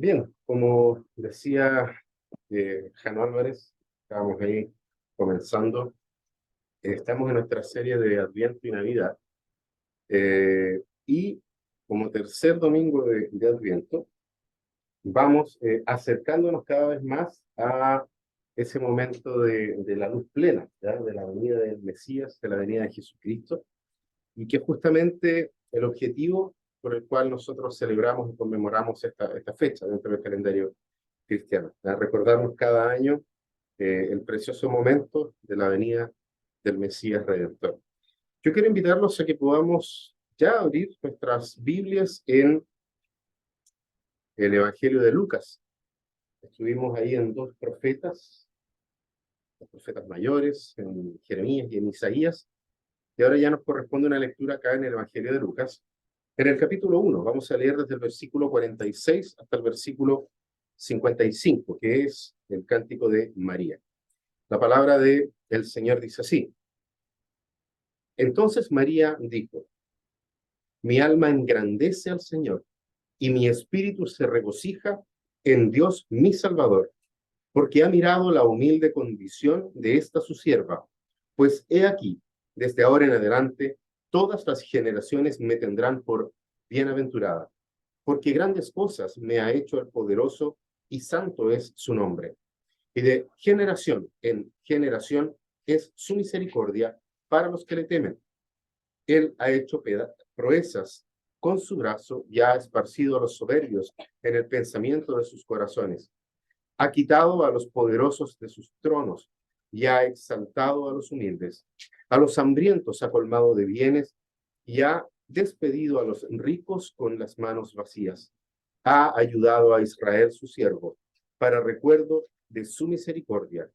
Bien, como decía Jano Álvarez, estábamos ahí comenzando. Estamos en nuestra serie de Adviento y Navidad. Y como tercer domingo de Adviento, vamos acercándonos cada vez más a ese momento de la luz plena, ¿ya? De la venida del Mesías, de la venida de Jesucristo, y que justamente el objetivo por el cual nosotros celebramos y conmemoramos esta fecha dentro del calendario cristiano, a recordarnos cada año el precioso momento de la venida del Mesías Redentor. Yo quiero invitarlos a que podamos ya abrir nuestras Biblias en el Evangelio de Lucas. Estuvimos ahí en dos profetas, los profetas mayores, en Jeremías y en Isaías, y ahora ya nos corresponde una lectura acá en el Evangelio de Lucas. En el capítulo 1, vamos a leer desde el versículo 46 hasta el versículo 55, que es el cántico de María. La palabra del Señor dice así: Entonces María dijo: Mi alma engrandece al Señor, y mi espíritu se regocija en Dios mi Salvador, porque ha mirado la humilde condición de esta su sierva. Pues he aquí, desde ahora en adelante, todas las generaciones me tendrán por bienaventurada, porque grandes cosas me ha hecho el poderoso, y santo es su nombre. Y de generación en generación es su misericordia para los que le temen. Él ha hecho proezas con su brazo y ha esparcido a los soberbios en el pensamiento de sus corazones. Ha quitado a los poderosos de sus tronos y ha exaltado a los humildes. A los hambrientos ha colmado de bienes y ha despedido a los ricos con las manos vacías. Ha ayudado a Israel su siervo, para recuerdo de su misericordia,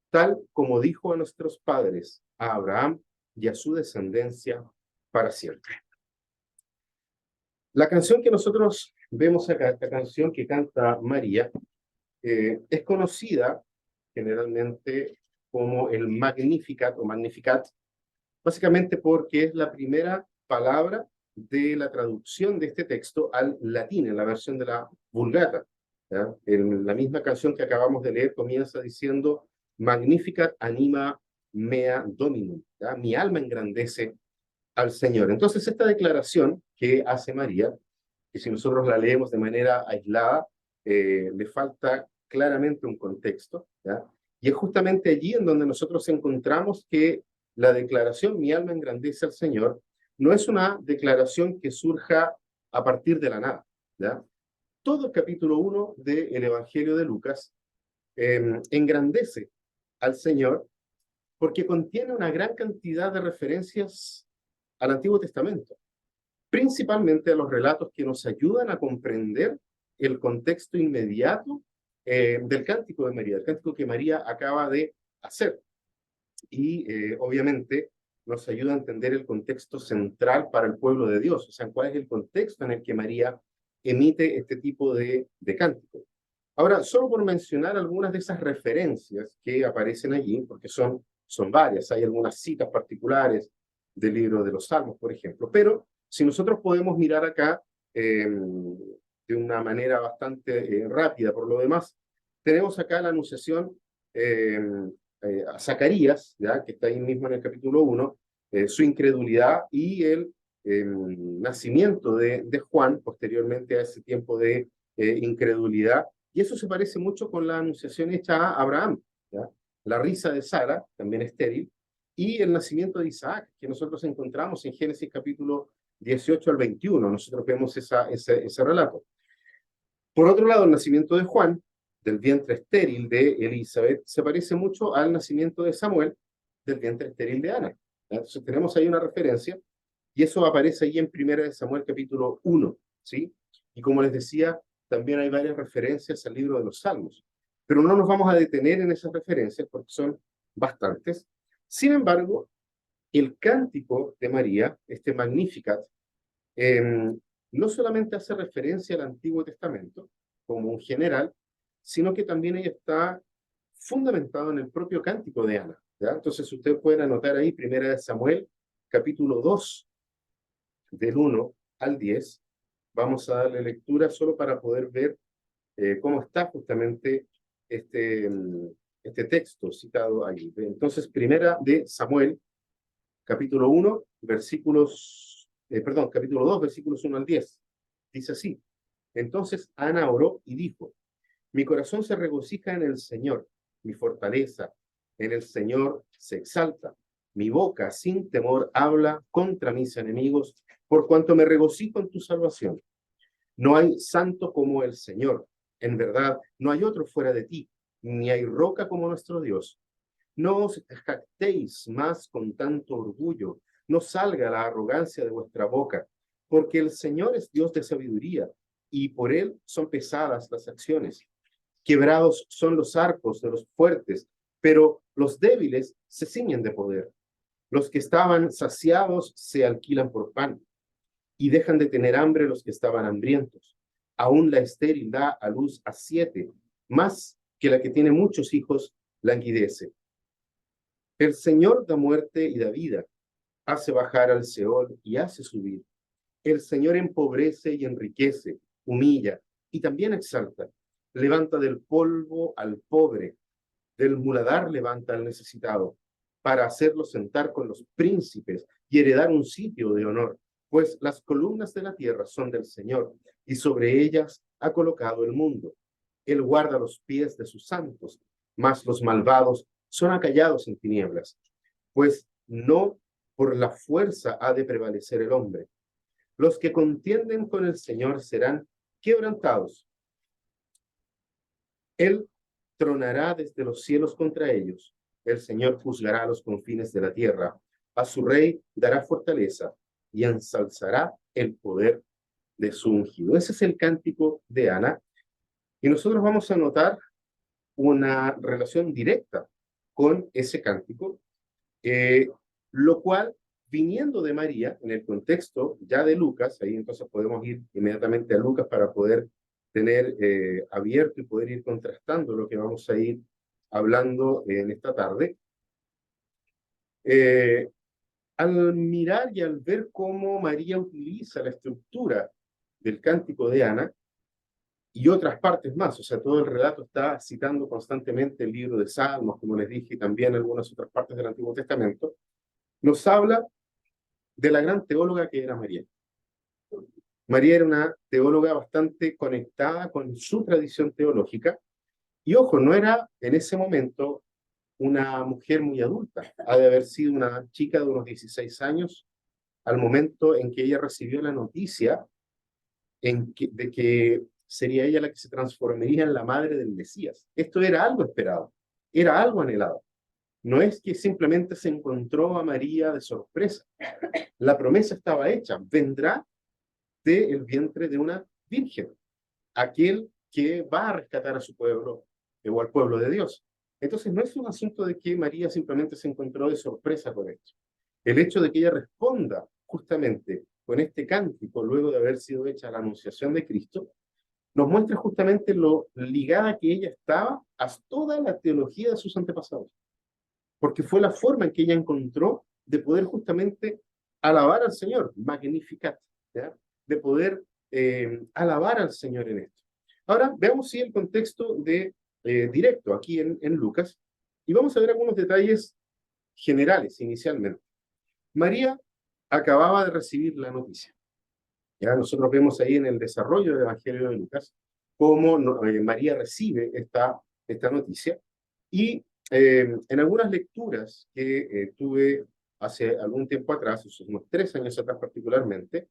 tal como dijo a nuestros padres, a Abraham y a su descendencia para siempre. La canción que nosotros vemos acá, esta canción que canta María, es conocida generalmente como el Magnificat o Magnificat, básicamente porque es la primera palabra de la traducción de este texto al latín, en la versión de la Vulgata. ¿Ya? En la misma canción que acabamos de leer comienza diciendo: Magnificat anima mea dominum, ¿ya? Mi alma engrandece al Señor. Entonces, esta declaración que hace María, que si nosotros la leemos de manera aislada, le falta claramente un contexto, ¿ya? Y es justamente allí en donde nosotros encontramos que la declaración "mi alma engrandece al Señor" no es una declaración que surja a partir de la nada, ¿ya? Todo el capítulo 1 del Evangelio de Lucas engrandece al Señor porque contiene una gran cantidad de referencias al Antiguo Testamento, principalmente a los relatos que nos ayudan a comprender el contexto inmediato del cántico de María, el cántico que María acaba de hacer. Y obviamente nos ayuda a entender el contexto central para el pueblo de Dios, o sea, cuál es el contexto en el que María emite este tipo de cántico. Ahora, solo por mencionar algunas de esas referencias que aparecen allí, porque son varias, hay algunas citas particulares del libro de los Salmos, por ejemplo, pero si nosotros podemos mirar acá de una manera bastante rápida, por lo demás, tenemos acá la anunciación eh, a Zacarías, ¿ya? Que está ahí mismo en el capítulo 1, su incredulidad y el nacimiento de Juan, posteriormente a ese tiempo de incredulidad, y eso se parece mucho con la anunciación hecha a Abraham, ¿ya? La risa de Sara, también estéril, y el nacimiento de Isaac, que nosotros encontramos en Génesis capítulo 18 al 21, nosotros vemos ese relato. Por otro lado, el nacimiento de Juan, del vientre estéril de Elizabeth, se parece mucho al nacimiento de Samuel, del vientre estéril de Ana. Entonces tenemos ahí una referencia, y eso aparece ahí en 1 Samuel capítulo 1, ¿sí? Y como les decía, también hay varias referencias al libro de los Salmos, pero no nos vamos a detener en esas referencias porque son bastantes. Sin embargo, el cántico de María, este Magnificat, eh, no solamente hace referencia al Antiguo Testamento como un general, sino que también ella está fundamentado en el propio cántico de Ana, ¿ya? Entonces ustedes pueden anotar ahí 1 Samuel capítulo 2, del 1 al 10. Vamos a darle lectura solo para poder ver cómo está justamente este, este texto citado allí. Entonces, primera de Samuel, capítulo 1, capítulo 2, versículos 1 al 10. Dice así: Entonces Ana oró y dijo: Mi corazón se regocija en el Señor, mi fortaleza en el Señor se exalta. Mi boca sin temor habla contra mis enemigos, por cuanto me regocijo en tu salvación. No hay santo como el Señor. En verdad, no hay otro fuera de ti, ni hay roca como nuestro Dios. No os jactéis más con tanto orgullo, no salga la arrogancia de vuestra boca, porque el Señor es Dios de sabiduría, y por él son pesadas las acciones. Quebrados son los arcos de los fuertes, pero los débiles se ciñen de poder. Los que estaban saciados se alquilan por pan, y dejan de tener hambre los que estaban hambrientos. Aún la estéril da a luz a 7, más que la que tiene muchos hijos languidece. El Señor da muerte y da vida, hace bajar al Seol y hace subir. El Señor empobrece y enriquece, humilla y también exalta. Levanta del polvo al pobre, del muladar levanta al necesitado, para hacerlo sentar con los príncipes y heredar un sitio de honor, pues las columnas de la tierra son del Señor, y sobre ellas ha colocado el mundo. Él guarda los pies de sus santos, mas los malvados son acallados en tinieblas, pues no por la fuerza ha de prevalecer el hombre. Los que contienden con el Señor serán quebrantados. Él tronará desde los cielos contra ellos. El Señor juzgará a los confines de la tierra. A su rey dará fortaleza y ensalzará el poder de su ungido. Ese es el cántico de Ana. Y nosotros vamos a notar una relación directa con ese cántico, lo cual, viniendo de María, en el contexto ya de Lucas, ahí entonces podemos ir inmediatamente a Lucas para poder tener abierto y poder ir contrastando lo que vamos a ir hablando en esta tarde. Al mirar y al ver cómo María utiliza la estructura del cántico de Ana y otras partes más, o sea, todo el relato está citando constantemente el libro de Salmos, como les dije, y también algunas otras partes del Antiguo Testamento, nos habla de la gran teóloga que era María. María era una teóloga bastante conectada con su tradición teológica, y ojo, no era en ese momento una mujer muy adulta, ha de haber sido una chica de unos 16 años al momento en que ella recibió la noticia de que sería ella la que se transformaría en la madre del Mesías. Esto era algo esperado, era algo anhelado. No es que simplemente se encontró a María de sorpresa. La promesa estaba hecha, vendrá del vientre de una virgen, aquel que va a rescatar a su pueblo o al pueblo de Dios. Entonces no es un asunto de que María simplemente se encontró de sorpresa con esto. El hecho de que ella responda justamente con este cántico, luego de haber sido hecha la anunciación de Cristo, nos muestra justamente lo ligada que ella estaba a toda la teología de sus antepasados, porque fue la forma en que ella encontró de poder justamente alabar al Señor, magnificat, ¿ya? De poder alabar al Señor en esto. Ahora, veamos si el contexto directo aquí en Lucas, y vamos a ver algunos detalles generales inicialmente. María acababa de recibir la noticia. Ya nosotros vemos ahí en el desarrollo del Evangelio de Lucas cómo María recibe esta noticia, y en algunas lecturas que tuve hace algún tiempo atrás, unos 3 años atrás particularmente,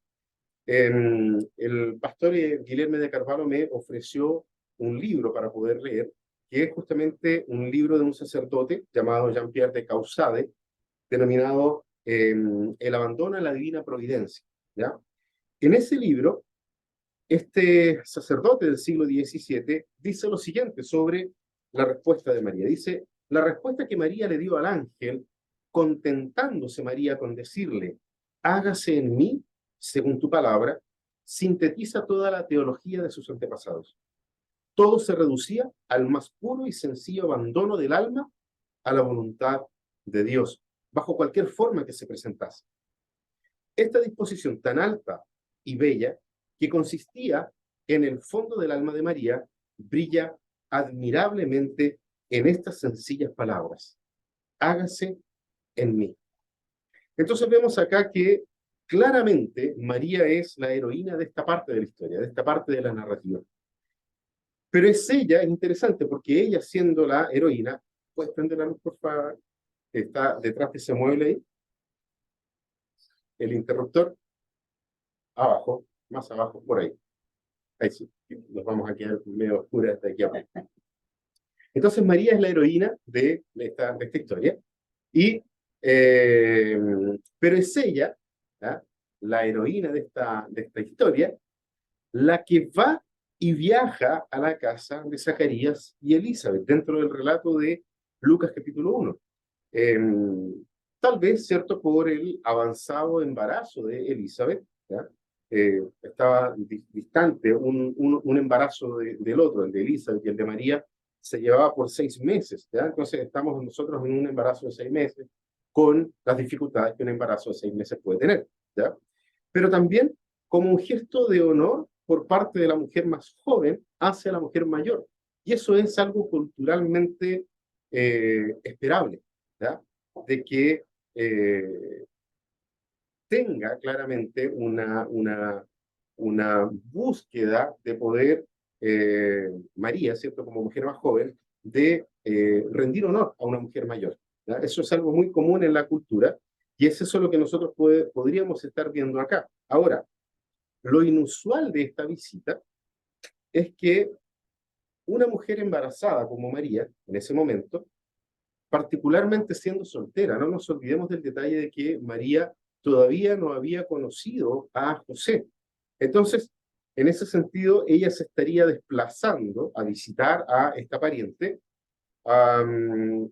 el pastor Guilherme de Carvalho me ofreció un libro para poder leer, que es justamente un libro de un sacerdote llamado Jean-Pierre de Caussade, denominado El abandono a la divina providencia, ¿ya? En ese libro, este sacerdote del siglo XVII dice lo siguiente sobre la respuesta de María. Dice: la respuesta que María le dio al ángel, contentándose María con decirle, hágase en mí según tu palabra, sintetiza toda la teología de sus antepasados. Todo se reducía al más puro y sencillo abandono del alma a la voluntad de Dios, bajo cualquier forma que se presentase. Esta disposición tan alta y bella, que consistía en el fondo del alma de María, brilla admirablemente en estas sencillas palabras: hágase en mí. Entonces vemos acá que claramente María es la heroína de esta parte de la historia, de esta parte de la narrativa. Pero es ella, es interesante, porque ella siendo la heroína, ¿puedes prender la luz, por favor? Está detrás de ese mueble ahí, el interruptor, abajo, más abajo, por ahí. Ahí sí, nos vamos a quedar medio oscuras de aquí a abajo. Entonces María es la heroína de esta historia, y, pero es ella, ¿ah?, la heroína de esta historia, la que va y viaja a la casa de Zacarías y Elizabeth, dentro del relato de Lucas capítulo 1. Tal vez, ¿cierto?, por el avanzado embarazo de Elizabeth, ¿ya? Estaba distante un embarazo del otro, el de Elizabeth, y el de María se llevaba por 6 meses, ¿ya? Entonces estamos nosotros en un embarazo de 6 meses, con las dificultades que un embarazo de 6 meses puede tener, ¿ya? Pero también como un gesto de honor por parte de la mujer más joven hacia la mujer mayor. Y eso es algo culturalmente esperable, ¿ya? De que tenga claramente una búsqueda de poder, María, ¿cierto?, como mujer más joven, de rendir honor a una mujer mayor, ¿ya? Eso es algo muy común en la cultura, y es eso lo que nosotros podríamos estar viendo acá. Ahora, lo inusual de esta visita es que una mujer embarazada como María, en ese momento, particularmente siendo soltera, no nos olvidemos del detalle de que María todavía no había conocido a José. Entonces, en ese sentido, ella se estaría desplazando a visitar a esta pariente, um,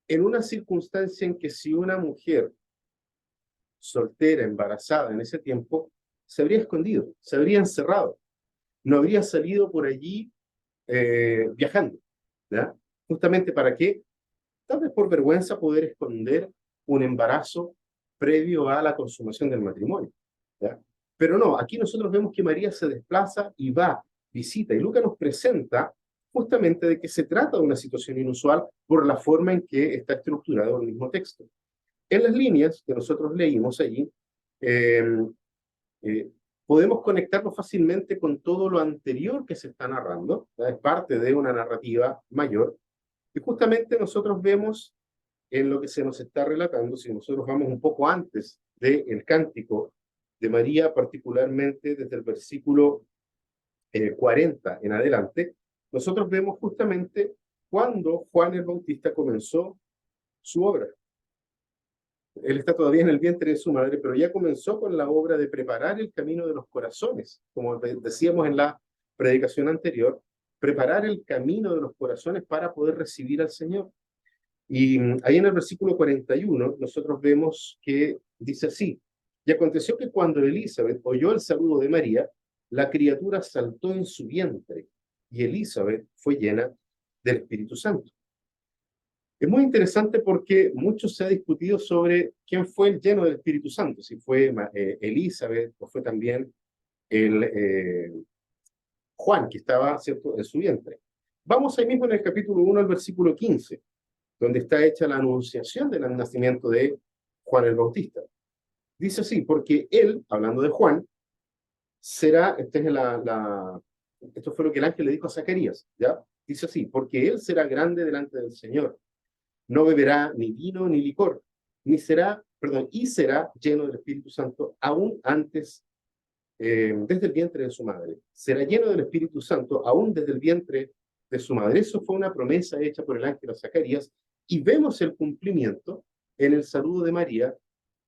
en una circunstancia en que si una mujer soltera, embarazada en ese tiempo, se habría escondido, se habría encerrado, no habría salido por allí viajando, ¿ya? Justamente para qué, tal vez por vergüenza, poder esconder un embarazo previo a la consumación del matrimonio, ¿ya? Pero no, aquí nosotros vemos que María se desplaza y va, visita, y Lucas nos presenta justamente de que se trata de una situación inusual por la forma en que está estructurado el mismo texto. En las líneas que nosotros leímos allí, eh, eh, podemos conectarnos fácilmente con todo lo anterior que se está narrando, ¿ya? Es parte de una narrativa mayor, y justamente nosotros vemos en lo que se nos está relatando, si nosotros vamos un poco antes del cántico de María, particularmente desde el versículo 40 en adelante, nosotros vemos justamente cuando Juan el Bautista comenzó su obra. Él está todavía en el vientre de su madre, pero ya comenzó con la obra de preparar el camino de los corazones, como decíamos en la predicación anterior, preparar el camino de los corazones para poder recibir al Señor. Y ahí en el versículo 41 nosotros vemos que dice así: y aconteció que cuando Elizabeth oyó el saludo de María, la criatura saltó en su vientre, y Elizabeth fue llena del Espíritu Santo. Es muy interesante porque mucho se ha discutido sobre quién fue el lleno del Espíritu Santo, si fue Elizabeth o fue también el Juan, que estaba, ¿cierto?, en su vientre. Vamos ahí mismo en el capítulo 1 al versículo 15, donde está hecha la anunciación del nacimiento de Juan el Bautista. Dice así: porque él, hablando de Juan, será, esto fue lo que el ángel le dijo a Zacarías, ¿ya? Dice así: porque él será grande delante del Señor, no beberá ni vino ni licor, ni será, perdón, y será lleno del Espíritu Santo aún antes, desde el vientre de su madre. Será lleno del Espíritu Santo aún desde el vientre de su madre. Eso fue una promesa hecha por el ángel a Zacarías, y vemos el cumplimiento en el saludo de María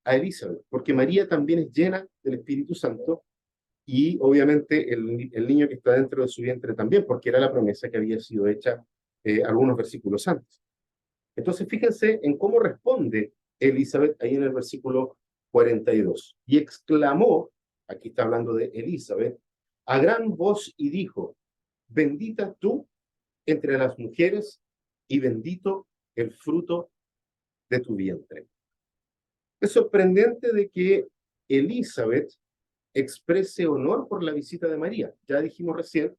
a Elizabeth, porque María también es llena del Espíritu Santo, y obviamente el niño que está dentro de su vientre también, porque era la promesa que había sido hecha algunos versículos antes. Entonces, fíjense en cómo responde Elizabeth ahí en el versículo 42. Y exclamó, aquí está hablando de Elizabeth, a gran voz y dijo: bendita tú entre las mujeres y bendito el fruto de tu vientre. Es sorprendente de que Elizabeth exprese honor por la visita de María. Ya dijimos recién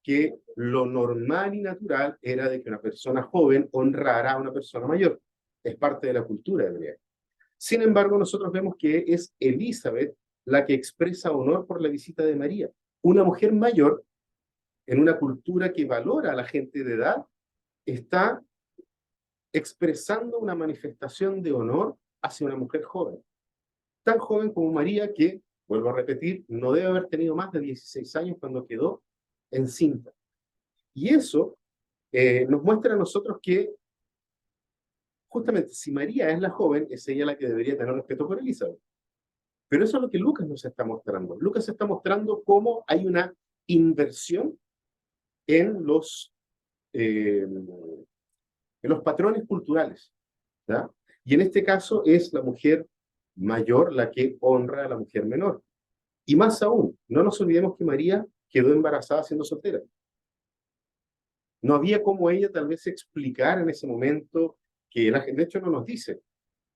que lo normal y natural era de que una persona joven honrara a una persona mayor. Es parte de la cultura hebrea. Sin embargo, nosotros vemos que es Elizabeth la que expresa honor por la visita de María. Una mujer mayor, en una cultura que valora a la gente de edad, está expresando una manifestación de honor hacia una mujer joven. Tan joven como María que, vuelvo a repetir, no debe haber tenido más de 16 años cuando quedó encinta. Y eso nos muestra a nosotros que justamente si María es la joven, es ella la que debería tener respeto por Elizabeth. Pero eso es lo que Lucas nos está mostrando. Lucas está mostrando cómo hay una inversión en los patrones culturales, ¿ya? Y en este caso es la mujer mayor la que honra a la mujer menor. Y más aún, no nos olvidemos que María quedó embarazada siendo soltera. No había como ella tal vez explicar en ese momento, que de hecho no nos dice,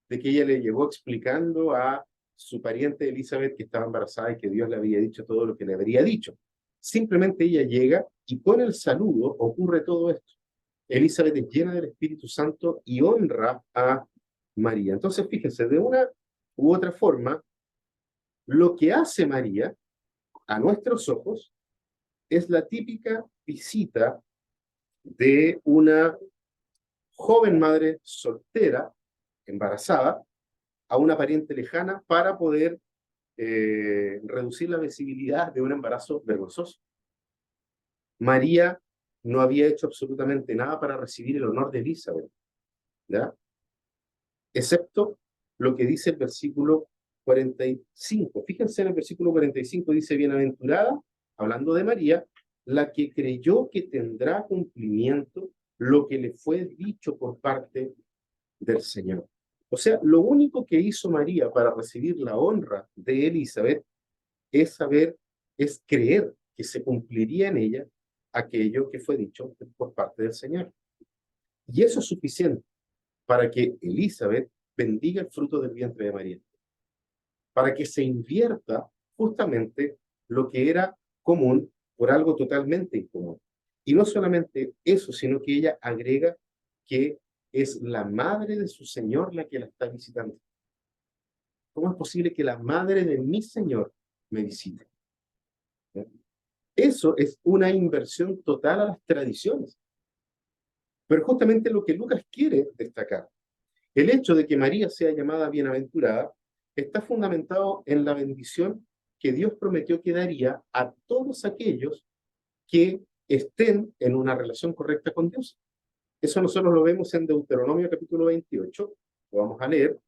de que ella le llegó explicando a su pariente Elizabeth que estaba embarazada y que Dios le había dicho todo lo que le habría dicho. Simplemente ella llega y con el saludo ocurre todo esto. Elizabeth es llena del Espíritu Santo y honra a María. Entonces, fíjense, de una u otra forma, lo que hace María a nuestros ojos es la típica visita de una joven madre soltera, embarazada, a una pariente lejana para poder reducir la visibilidad de un embarazo vergonzoso. María no había hecho absolutamente nada para recibir el honor de Elizabeth, ¿ya? Excepto lo que dice el versículo 45. Fíjense en el versículo 45, dice, bienaventurada, hablando de María, la que creyó que tendrá cumplimiento lo que le fue dicho por parte del Señor. O sea, lo único que hizo María para recibir la honra de Elizabeth es creer que se cumpliría en ella aquello que fue dicho por parte del Señor. Y eso es suficiente para que Elizabeth bendiga el fruto del vientre de María, para que se invierta justamente lo que era común por algo totalmente incomún. Y no solamente eso, sino que ella agrega que es la madre de su Señor la que la está visitando. ¿Cómo es posible que la madre de mi Señor me visite? Eso es una inversión total a las tradiciones. Pero justamente lo que Lucas quiere destacar, el hecho de que María sea llamada bienaventurada, está fundamentado en la bendición que Dios prometió que daría a todos aquellos que estén en una relación correcta con Dios. Eso nosotros lo vemos en Deuteronomio capítulo 28, lo vamos a leer.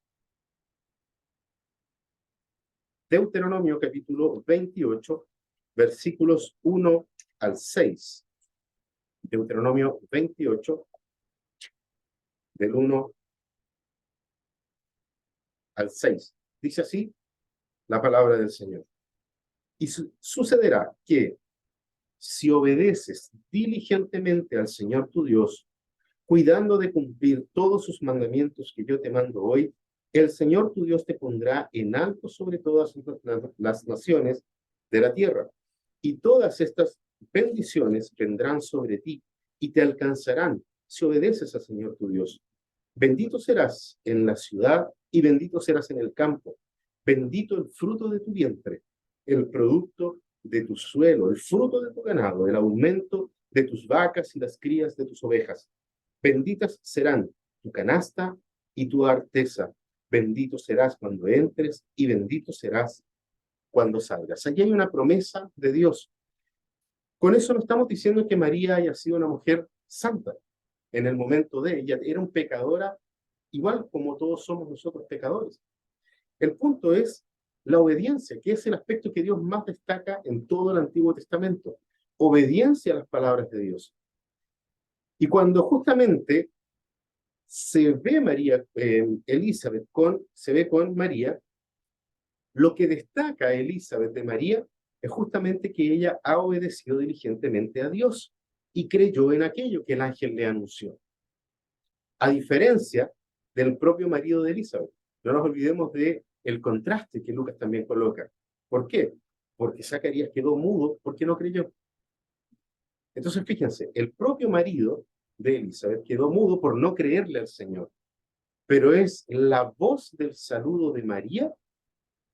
Deuteronomio capítulo 28, versículos 1 al 6. Deuteronomio 28, del 1 al 6. Dice así la palabra del Señor. Y sucederá que si obedeces diligentemente al Señor tu Dios, cuidando de cumplir todos sus mandamientos que yo te mando hoy, el Señor tu Dios te pondrá en alto sobre todas las naciones de la tierra. Y todas estas bendiciones vendrán sobre ti y te alcanzarán si obedeces al Señor tu Dios. Bendito serás en la ciudad y bendito serás en el campo. Bendito el fruto de tu vientre, el producto de tu suelo, el fruto de tu ganado, el aumento de tus vacas y las crías de tus ovejas. Benditas serán tu canasta y tu arteza. Bendito serás cuando entres y bendito serás cuando salgas. Allí hay una promesa de Dios. Con eso no estamos diciendo que María haya sido una mujer santa. En el momento de ella era un pecadora, igual como todos somos nosotros pecadores. El punto es la obediencia, que es el aspecto que Dios más destaca en todo el Antiguo Testamento. Obediencia a las palabras de Dios. Y cuando justamente se ve María, Elizabeth se ve con María, lo que destaca Elizabeth de María es justamente que ella ha obedecido diligentemente a Dios y creyó en aquello que el ángel le anunció. A diferencia del propio marido de Elizabeth. No nos olvidemos de el contraste que Lucas también coloca. ¿Por qué? Porque Zacarías quedó mudo porque no creyó. Entonces, fíjense, el propio marido de Elizabeth quedó mudo por no creerle al Señor, pero es la voz del saludo de María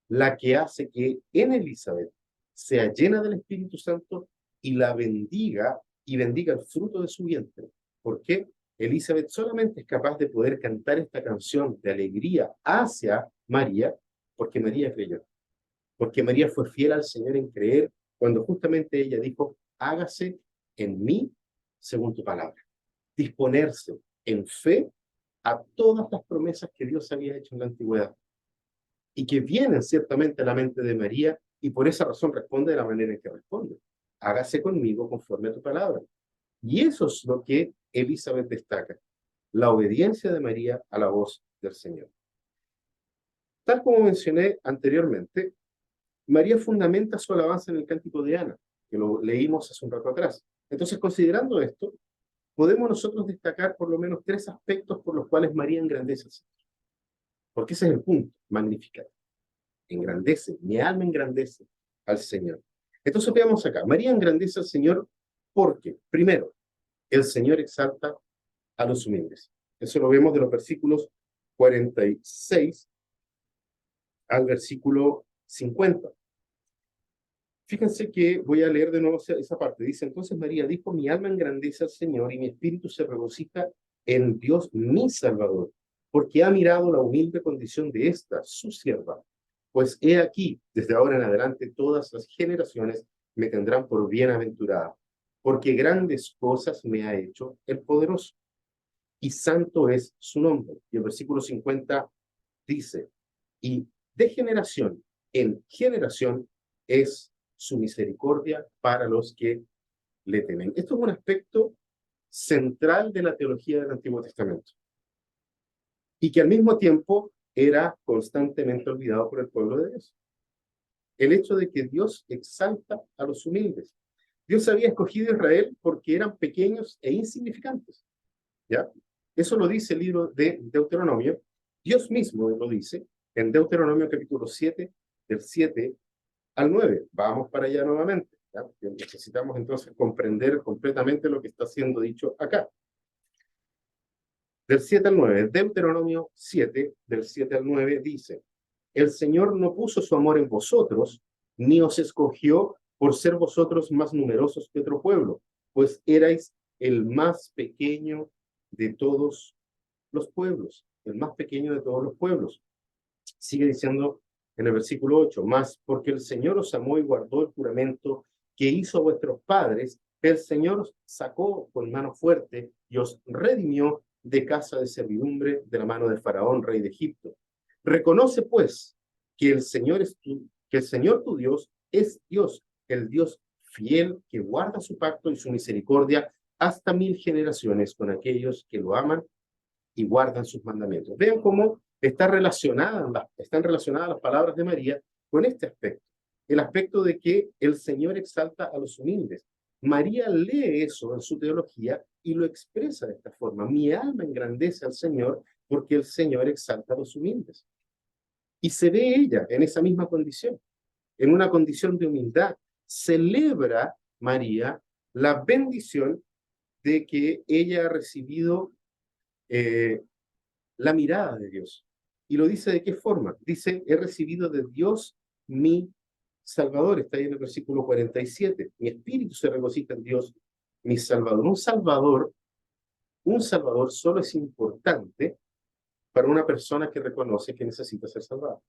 la que hace que en Elizabeth sea llena del Espíritu Santo y la bendiga y bendiga el fruto de su vientre. ¿Por qué? Elizabeth solamente es capaz de poder cantar esta canción de alegría hacia María porque María creyó, porque María fue fiel al Señor en creer cuando justamente ella dijo, hágase en mí según tu palabra. Disponerse en fe a todas las promesas que Dios había hecho en la antigüedad y que vienen ciertamente a la mente de María y por esa razón responde de la manera en que responde. Hágase conmigo conforme a tu palabra. Y eso es lo que Elizabeth destaca, la obediencia de María a la voz del Señor. Tal como mencioné anteriormente, María fundamenta su alabanza en el cántico de Ana, que lo leímos hace un rato atrás. Entonces, considerando esto, podemos nosotros destacar por lo menos tres aspectos por los cuales María engrandece al Señor. Porque ese es el punto, magnificar. Engrandece, mi alma engrandece al Señor. Entonces veamos acá, María engrandece al Señor porque, primero, el Señor exalta a los humildes. Eso lo vemos de los versículos 46 al versículo 50. Fíjense que voy a leer de nuevo esa parte. Dice, entonces María dijo, mi alma engrandece al Señor y mi espíritu se regocija en Dios mi Salvador, porque ha mirado la humilde condición de esta, su sierva. Pues he aquí, desde ahora en adelante, todas las generaciones me tendrán por bienaventurada, porque grandes cosas me ha hecho el poderoso, y santo es su nombre. Y el versículo 50 dice, y de generación en generación es su misericordia para los que le temen. Esto es un aspecto central de la teología del Antiguo Testamento y que al mismo tiempo era constantemente olvidado por el pueblo de Dios. El hecho de que Dios exalta a los humildes. Dios había escogido a Israel porque eran pequeños e insignificantes. ¿Ya? Eso lo dice el libro de Deuteronomio. Dios mismo lo dice en Deuteronomio capítulo 7, del 7 al 9. Vamos para allá nuevamente. ¿Ya? Necesitamos entonces comprender completamente lo que está siendo dicho acá. Del 7 al 9, Deuteronomio 7, del 7 al 9 dice, el Señor no puso su amor en vosotros, ni os escogió por ser vosotros más numerosos que otro pueblo, pues erais el más pequeño de todos los pueblos, el más pequeño de todos los pueblos. Sigue diciendo en el versículo 8, más porque el Señor os amó y guardó el juramento que hizo a vuestros padres, el Señor os sacó con mano fuerte y os redimió de casa de servidumbre de la mano de Faraón, rey de Egipto. Reconoce pues que el Señor tu Dios es Dios, el Dios fiel que guarda su pacto y su misericordia hasta 1000 generaciones con aquellos que lo aman y guardan sus mandamientos. Vean cómo están relacionadas las palabras de María con este aspecto, el aspecto de que el Señor exalta a los humildes. María lee eso en su teología y lo expresa de esta forma. Mi alma engrandece al Señor porque el Señor exalta a los humildes. Y se ve ella en esa misma condición, en una condición de humildad. Celebra María la bendición de que ella ha recibido la mirada de Dios. Y lo dice de qué forma. Dice, he recibido de Dios mi Salvador. Está ahí en el versículo 47. Mi espíritu se regocija en Dios, mi Salvador. Un Salvador solo es importante para una persona que reconoce que necesita ser salvada.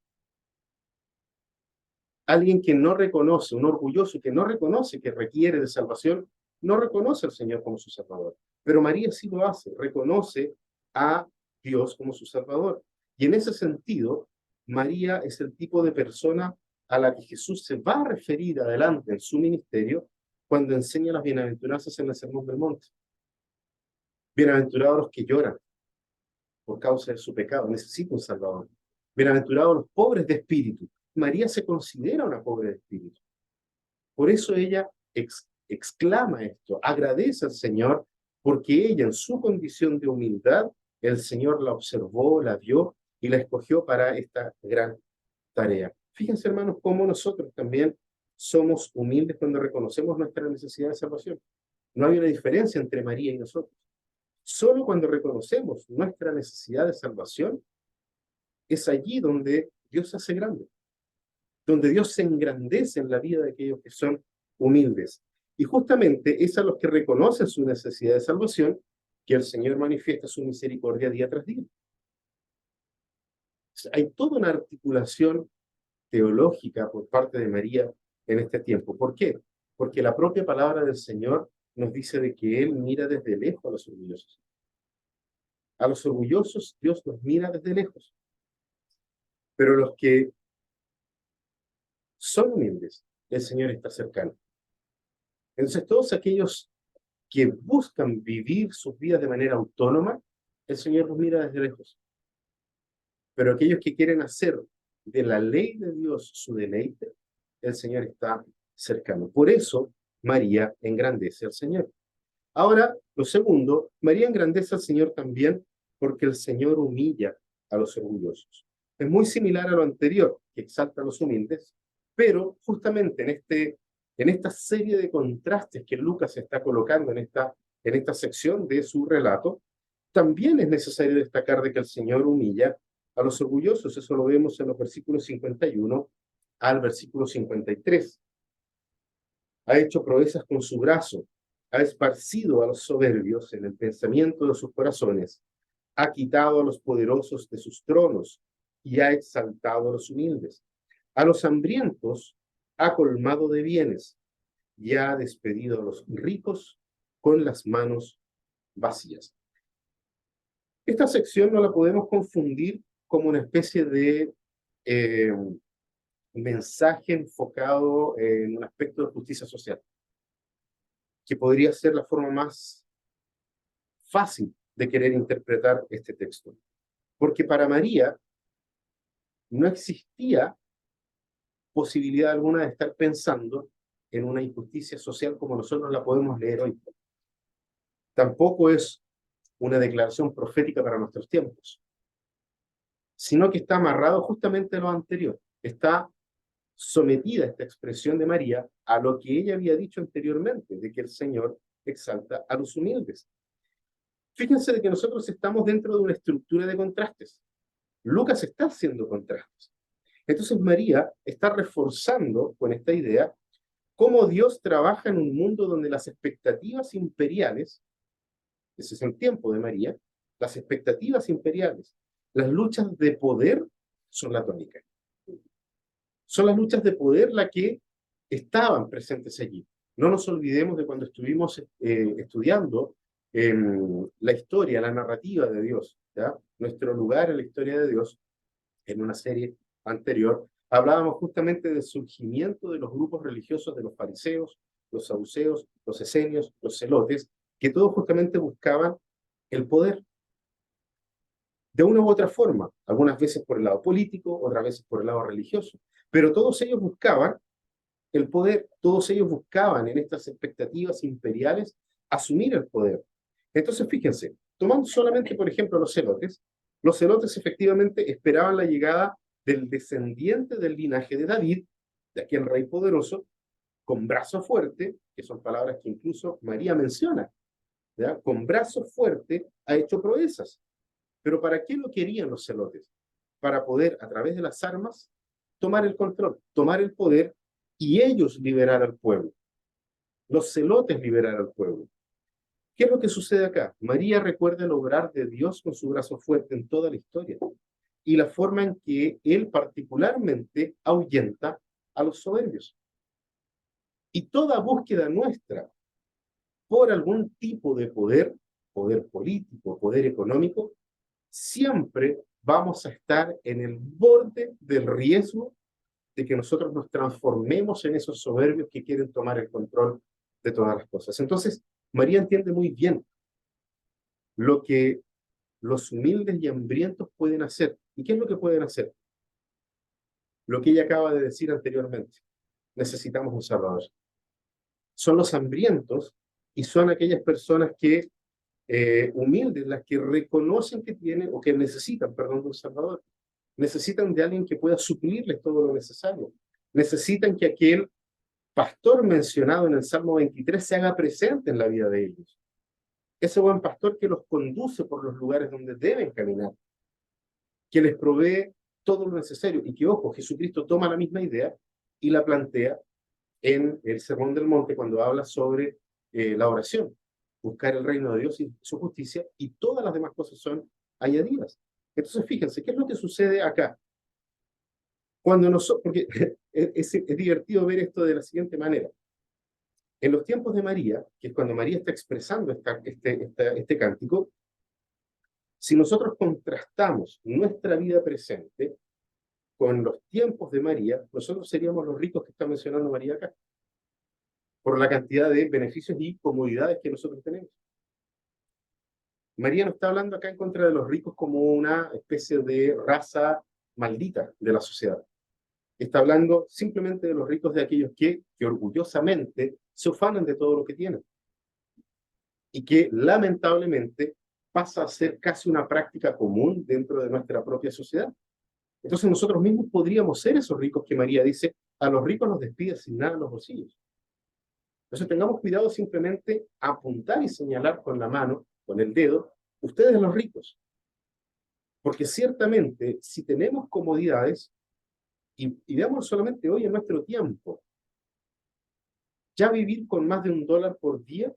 Alguien que no reconoce, un orgulloso que no reconoce que requiere de salvación, no reconoce al Señor como su Salvador. Pero María sí lo hace, reconoce a Dios como su Salvador. Y en ese sentido, María es el tipo de persona a la que Jesús se va a referir adelante en su ministerio cuando enseña las bienaventuranzas en el Sermón del Monte. Bienaventurados los que lloran por causa de su pecado, necesitan un Salvador. Bienaventurados los pobres de espíritu. María se considera una pobre de espíritu. Por eso ella exclama esto, agradece al Señor, porque ella en su condición de humildad, el Señor la observó, la vio y la escogió para esta gran tarea. Fíjense, hermanos, cómo nosotros también somos humildes cuando reconocemos nuestra necesidad de salvación. No hay una diferencia entre María y nosotros. Solo cuando reconocemos nuestra necesidad de salvación, es allí donde Dios se hace grande, donde Dios se engrandece en la vida de aquellos que son humildes. Y justamente es a los que reconocen su necesidad de salvación que el Señor manifiesta su misericordia día tras día. Hay toda una articulación teológica por parte de María en este tiempo. ¿Por qué? Porque la propia palabra del Señor nos dice de que Él mira desde lejos a los orgullosos. A los orgullosos Dios los mira desde lejos. Pero los que son humildes, el Señor está cercano. Entonces todos aquellos que buscan vivir sus vidas de manera autónoma, el Señor los mira desde lejos. Pero aquellos que quieren hacer de la ley de Dios su deleite, el Señor está cercano. Por eso María engrandece al Señor. Ahora, lo segundo, María engrandece al Señor también porque el Señor humilla a los orgullosos. Es muy similar a lo anterior, que exalta a los humildes, pero justamente en esta serie de contrastes que Lucas está colocando en esta sección de su relato, también es necesario destacar de que el Señor humilla a los orgullosos. Eso lo vemos en los versículos 51 al versículo 53. Ha hecho proezas con su brazo, ha esparcido a los soberbios en el pensamiento de sus corazones, ha quitado a los poderosos de sus tronos y ha exaltado a los humildes. A los hambrientos ha colmado de bienes y ha despedido a los ricos con las manos vacías. Esta sección no la podemos confundir como una especie de mensaje enfocado en un aspecto de justicia social, que podría ser la forma más fácil de querer interpretar este texto. Porque para María no existía posibilidad alguna de estar pensando en una injusticia social como nosotros la podemos leer hoy. Tampoco es una declaración profética para nuestros tiempos, sino que está amarrado justamente a lo anterior. Está sometida esta expresión de María a lo que ella había dicho anteriormente, de que el Señor exalta a los humildes. Fíjense de que nosotros estamos dentro de una estructura de contrastes. Lucas está haciendo contrastes. Entonces María está reforzando con esta idea cómo Dios trabaja en un mundo donde las expectativas imperiales, ese es el tiempo de María, las expectativas imperiales, las luchas de poder son la tónica. Son las luchas de poder las que estaban presentes allí. No nos olvidemos de cuando estuvimos estudiando la historia, la narrativa de Dios, ¿ya? Nuestro lugar en la historia de Dios, en una serie anterior, hablábamos justamente del surgimiento de los grupos religiosos de los fariseos, los saduceos, los esenios, los celotes, que todos justamente buscaban el poder. De una u otra forma, algunas veces por el lado político, otras veces por el lado religioso, pero todos ellos buscaban el poder, todos ellos buscaban en estas expectativas imperiales asumir el poder. Entonces, fíjense, tomando solamente, por ejemplo, los celotes efectivamente esperaban la llegada del descendiente del linaje de David, de aquel rey poderoso, con brazo fuerte, que son palabras que incluso María menciona, ¿ya? Con brazo fuerte ha hecho proezas. Pero ¿para qué lo querían los celotes? Para poder, a través de las armas, tomar el control, tomar el poder y ellos liberar al pueblo. Los celotes liberar al pueblo. ¿Qué es lo que sucede acá? María recuerda el obrar de Dios con su brazo fuerte en toda la historia y la forma en que Él particularmente ahuyenta a los soberbios. Y toda búsqueda nuestra por algún tipo de poder, poder político, poder económico, siempre vamos a estar en el borde del riesgo de que nosotros nos transformemos en esos soberbios que quieren tomar el control de todas las cosas. Entonces, María entiende muy bien lo que los humildes y hambrientos pueden hacer. ¿Y qué es lo que pueden hacer? Lo que ella acaba de decir anteriormente. Necesitamos un Salvador. Son los hambrientos y son aquellas personas que humildes, las que reconocen que tienen o que necesitan, perdón, de un Salvador. Necesitan de alguien que pueda suplirles todo lo necesario. Necesitan que aquel pastor mencionado en el Salmo 23 se haga presente en la vida de ellos. Ese buen pastor que los conduce por los lugares donde deben caminar, que les provee todo lo necesario. Y que, ojo, Jesucristo toma la misma idea y la plantea en el Sermón del Monte cuando habla sobre la oración. Buscar el reino de Dios y su justicia, y todas las demás cosas son añadidas. Entonces, fíjense, ¿qué es lo que sucede acá? Cuando nosotros, porque es divertido ver esto de la siguiente manera. En los tiempos de María, que es cuando María está expresando este cántico, si nosotros contrastamos nuestra vida presente con los tiempos de María, nosotros seríamos los ricos que está mencionando María acá, por la cantidad de beneficios y comodidades que nosotros tenemos. María no está hablando acá en contra de los ricos como una especie de raza maldita de la sociedad. Está hablando simplemente de los ricos, de aquellos que orgullosamente se ufanan de todo lo que tienen. Y que lamentablemente pasa a ser casi una práctica común dentro de nuestra propia sociedad. Entonces nosotros mismos podríamos ser esos ricos que María dice, a los ricos los despide sin nada en los bolsillos. Entonces tengamos cuidado simplemente apuntar y señalar con la mano, con el dedo, ustedes los ricos. Porque ciertamente, si tenemos comodidades, y veamos solamente hoy en nuestro tiempo, ya vivir con más de $1 por día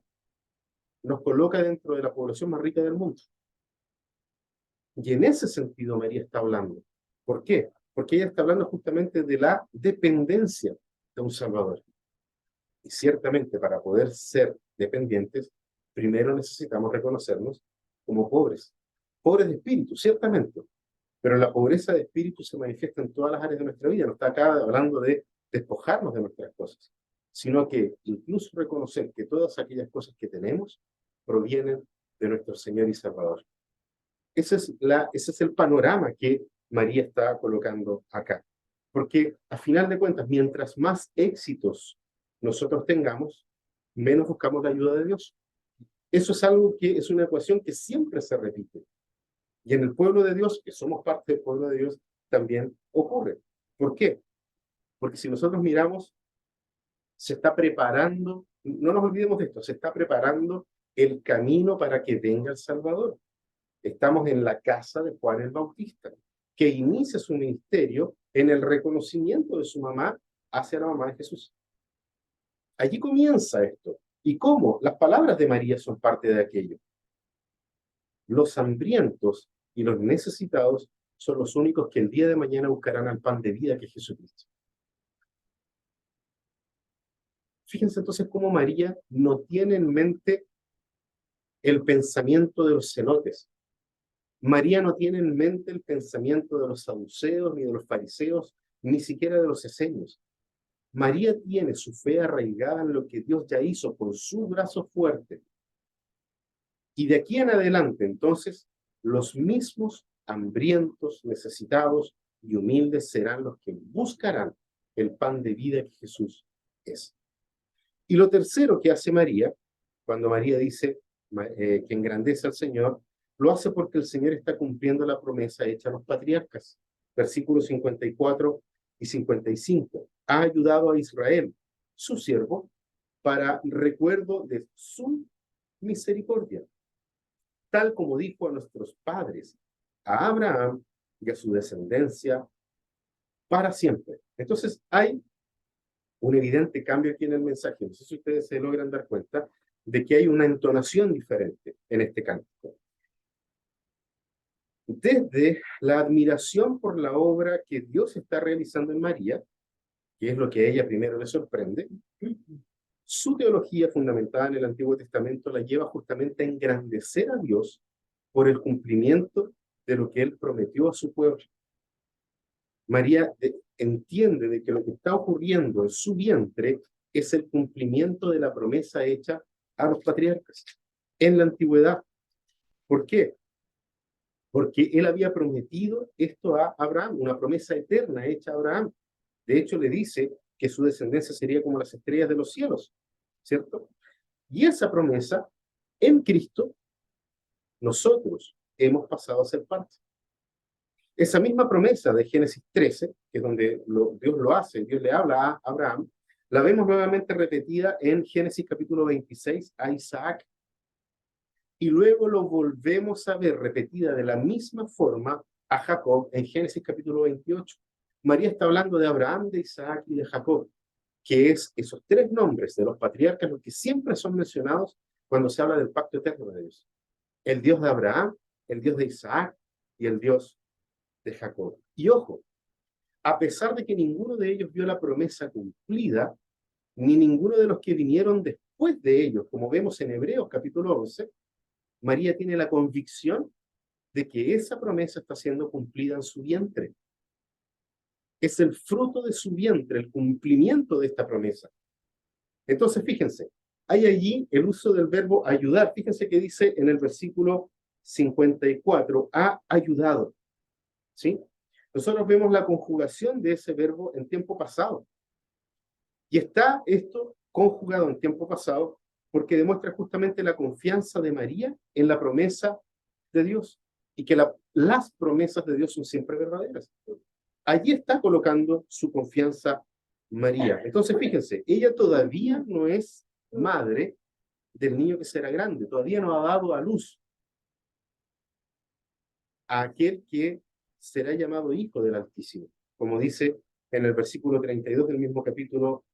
nos coloca dentro de la población más rica del mundo. Y en ese sentido María está hablando. ¿Por qué? Porque ella está hablando justamente de la dependencia de un Salvador. Y ciertamente para poder ser dependientes, primero necesitamos reconocernos como pobres. Pobres de espíritu, ciertamente. Pero la pobreza de espíritu se manifiesta en todas las áreas de nuestra vida. No está acá hablando de despojarnos de nuestras cosas, sino que incluso reconocer que todas aquellas cosas que tenemos provienen de nuestro Señor y Salvador. Ese es el panorama que María está colocando acá. Porque a final de cuentas, mientras más éxitos nosotros tengamos, menos buscamos la ayuda de Dios. Eso es algo que es una ecuación que siempre se repite. Y en el pueblo de Dios, que somos parte del pueblo de Dios, también ocurre. ¿Por qué? Porque si nosotros miramos, se está preparando, no nos olvidemos de esto, se está preparando el camino para que venga el Salvador. Estamos en la casa de Juan el Bautista, que inicia su ministerio en el reconocimiento de su mamá hacia la mamá de Jesús. Allí comienza esto. ¿Y cómo? Las palabras de María son parte de aquello. Los hambrientos y los necesitados son los únicos que el día de mañana buscarán al pan de vida que es Jesucristo. Fíjense entonces cómo María no tiene en mente el pensamiento de los celotes. María no tiene en mente el pensamiento de los saduceos, ni de los fariseos, ni siquiera de los esenios. María tiene su fe arraigada en lo que Dios ya hizo con su brazo fuerte. Y de aquí en adelante, entonces, los mismos hambrientos, necesitados y humildes serán los que buscarán el pan de vida que Jesús es. Y lo tercero que hace María, cuando María dice que engrandece al Señor, lo hace porque el Señor está cumpliendo la promesa hecha a los patriarcas. Versículos 54 y 55. Ha ayudado a Israel, su siervo, para recuerdo de su misericordia, tal como dijo a nuestros padres, a Abraham y a su descendencia para siempre. Entonces hay un evidente cambio aquí en el mensaje. No sé si ustedes se logran dar cuenta de que hay una entonación diferente en este cántico. Desde la admiración por la obra que Dios está realizando en María, que es lo que a ella primero le sorprende, su teología fundamentada en el Antiguo Testamento la lleva justamente a engrandecer a Dios por el cumplimiento de lo que Él prometió a su pueblo. María entiende de que lo que está ocurriendo en su vientre es el cumplimiento de la promesa hecha a los patriarcas en la antigüedad. ¿Por qué? Porque Él había prometido esto a Abraham, una promesa eterna hecha a Abraham. De hecho, le dice que su descendencia sería como las estrellas de los cielos, ¿cierto? Y esa promesa, en Cristo, nosotros hemos pasado a ser parte. Esa misma promesa de Génesis 13, que es donde Dios lo hace, Dios le habla a Abraham, La vemos nuevamente repetida en Génesis capítulo 26 a Isaac, y luego lo volvemos a ver repetida de la misma forma a Jacob en Génesis capítulo 28. María está hablando de Abraham, de Isaac y de Jacob, que es esos tres nombres de los patriarcas los que siempre son mencionados cuando se habla del pacto eterno de Dios. El Dios de Abraham, el Dios de Isaac y el Dios de Jacob. Y ojo, a pesar de que ninguno de ellos vio la promesa cumplida, ni ninguno de los que vinieron después de ellos, como vemos en Hebreos capítulo 11, María tiene la convicción de que esa promesa está siendo cumplida en su vientre. Es el fruto de su vientre, el cumplimiento de esta promesa. Entonces, fíjense, hay allí el uso del verbo ayudar. Fíjense que dice en el versículo 54, ha ayudado. ¿Sí? Nosotros vemos la conjugación de ese verbo en tiempo pasado. Y está esto conjugado en tiempo pasado porque demuestra justamente la confianza de María en la promesa de Dios y que las promesas de Dios son siempre verdaderas. Allí está colocando su confianza María. Entonces, fíjense, ella todavía no es madre del niño que será grande, todavía no ha dado a luz a aquel que será llamado Hijo del Altísimo, como dice en el versículo 32 del mismo capítulo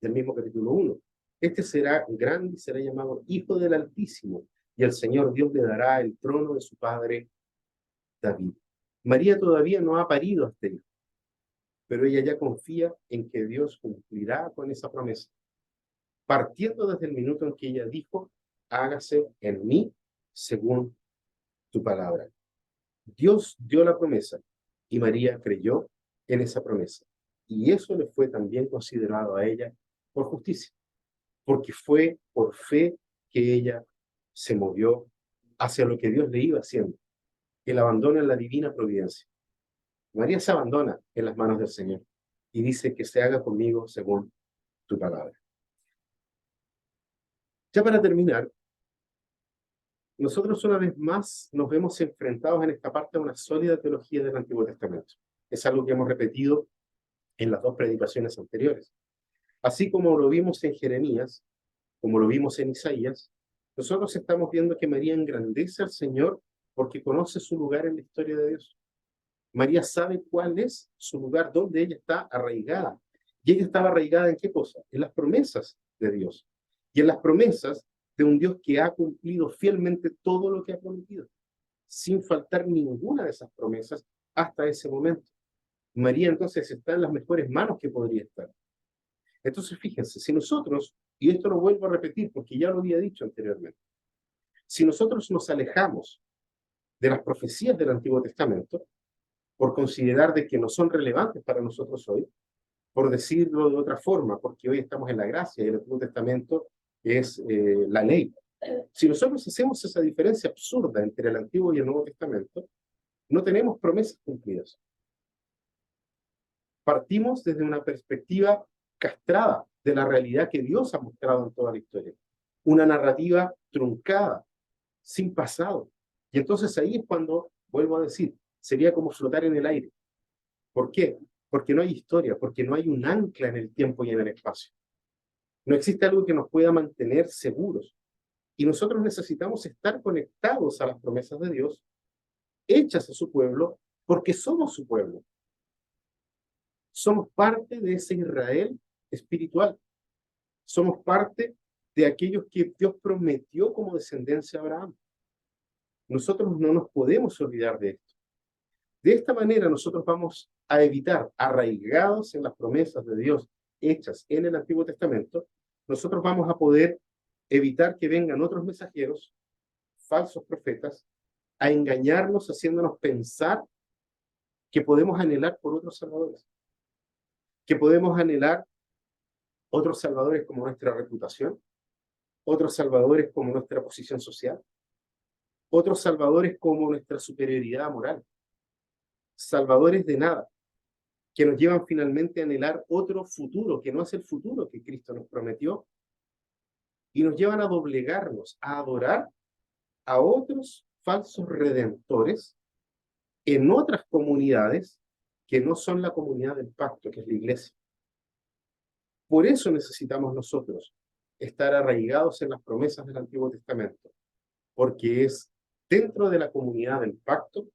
1. Este será grande y será llamado Hijo del Altísimo, y el Señor Dios le dará el trono de su padre David. María todavía no ha parido a este hijo, pero ella ya confía en que Dios cumplirá con esa promesa, partiendo desde el minuto en que ella dijo, hágase en mí según tu palabra. Dios dio la promesa y María creyó en esa promesa. Y eso le fue también considerado a ella por justicia, porque fue por fe que ella se movió hacia lo que Dios le iba haciendo, el abandono en la divina providencia. María se abandona en las manos del Señor y dice que se haga conmigo según tu palabra. Ya para terminar, nosotros una vez más nos vemos enfrentados en esta parte a una sólida teología del Antiguo Testamento. Es algo que hemos repetido en las dos predicaciones anteriores. Así como lo vimos en Jeremías, como lo vimos en Isaías, nosotros estamos viendo que María engrandece al Señor porque conoce su lugar en la historia de Dios. María sabe cuál es su lugar, donde ella está arraigada. Y ella estaba arraigada ¿en qué cosa? En las promesas de Dios. Y en las promesas de un Dios que ha cumplido fielmente todo lo que ha prometido, sin faltar ninguna de esas promesas hasta ese momento. María entonces está en las mejores manos que podría estar. Entonces fíjense, si nosotros, y esto lo vuelvo a repetir porque ya lo había dicho anteriormente, si nosotros nos alejamos de las profecías del Antiguo Testamento, por considerar de que no son relevantes para nosotros hoy, por decirlo de otra forma, porque hoy estamos en la gracia y el Antiguo Testamento es la ley. Si nosotros hacemos esa diferencia absurda entre el Antiguo y el Nuevo Testamento, no tenemos promesas cumplidas. Partimos desde una perspectiva castrada de la realidad que Dios ha mostrado en toda la historia. Una narrativa truncada, sin pasado. Y entonces ahí es cuando, vuelvo a decir, sería como flotar en el aire. ¿Por qué? Porque no hay historia, porque no hay un ancla en el tiempo y en el espacio. No existe algo que nos pueda mantener seguros. Y nosotros necesitamos estar conectados a las promesas de Dios, hechas a su pueblo, porque somos su pueblo. Somos parte de ese Israel espiritual. Somos parte de aquellos que Dios prometió como descendencia a Abraham. Nosotros no nos podemos olvidar de esto. De esta manera nosotros vamos a evitar, arraigados en las promesas de Dios hechas en el Antiguo Testamento, nosotros vamos a poder evitar que vengan otros mensajeros, falsos profetas, a engañarnos, haciéndonos pensar que podemos anhelar por otros salvadores, que podemos anhelar otros salvadores como nuestra reputación, otros salvadores como nuestra posición social, otros salvadores como nuestra superioridad moral, salvadores de nada, que nos llevan finalmente a anhelar otro futuro, que no es el futuro que Cristo nos prometió, y nos llevan a doblegarnos, a adorar a otros falsos redentores en otras comunidades que no son la comunidad del pacto, que es la iglesia. Por eso necesitamos nosotros estar arraigados en las promesas del Antiguo Testamento, porque es dentro de la comunidad del pacto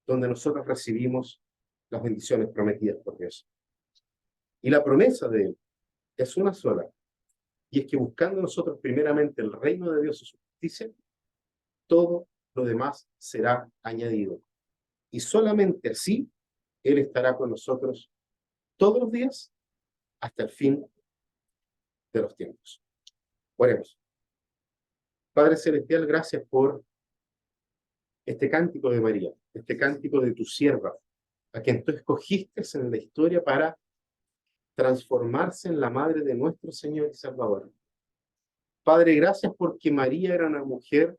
donde nosotros recibimos las bendiciones prometidas por Dios. Y la promesa de Él es una sola, y es que buscando nosotros primeramente el reino de Dios y su justicia, todo lo demás será añadido. Y solamente así Él estará con nosotros todos los días hasta el fin de los tiempos. Oremos. Padre Celestial, gracias por este cántico de María, este cántico de tu sierva, a quien tú escogiste en la historia para transformarse en la madre de nuestro Señor y Salvador. Padre, gracias porque María era una mujer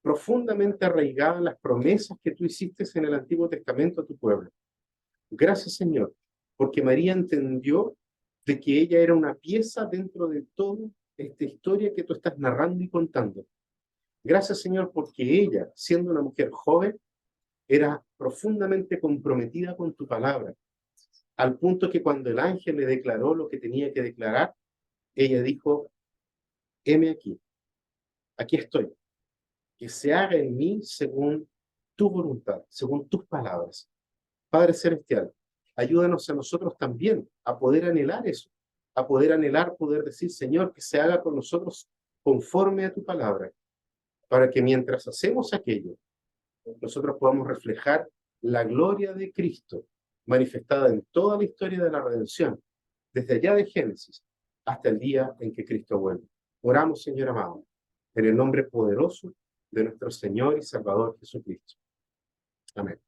profundamente arraigada en las promesas que tú hiciste en el Antiguo Testamento a tu pueblo. Gracias, Señor, porque María entendió de que ella era una pieza dentro de toda esta historia que tú estás narrando y contando. Gracias, Señor, porque ella, siendo una mujer joven, era profundamente comprometida con tu palabra, al punto que cuando el ángel le declaró lo que tenía que declarar, ella dijo, heme aquí, aquí estoy, que se haga en mí según tu voluntad, según tus palabras. Padre Celestial, ayúdanos a nosotros también a poder anhelar eso, a poder anhelar, poder decir, Señor, que se haga con nosotros conforme a tu palabra, para que mientras hacemos aquello, nosotros podamos reflejar la gloria de Cristo manifestada en toda la historia de la redención, desde allá de Génesis hasta el día en que Cristo vuelve. Oramos, Señor amado, en el nombre poderoso de nuestro Señor y Salvador Jesucristo. Amén.